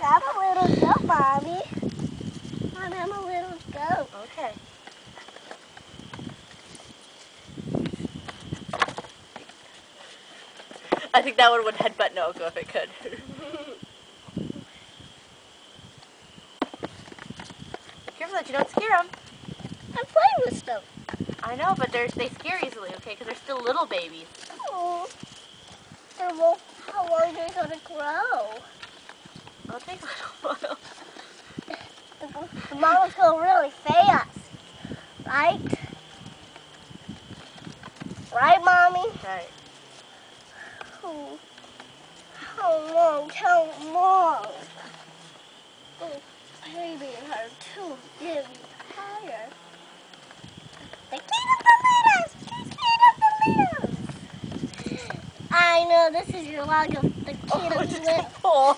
have a little go, Mommy. Let him a little go. Okay. I think that one would headbutt Noco if it could. Be careful that you don't scare them. I'm playing with them. I know, but they scare easily, okay? Because they're still little babies. Oh. Well, how long are they going to grow? It'll take a little while. The mama's going really fast. Right? Right, Mommy? Right. Oh, how long? Oh, baby, her too really tired. They can't up the leaders! She's can't up the leaders! I know, this is your log of the kid Oh, of just the pull.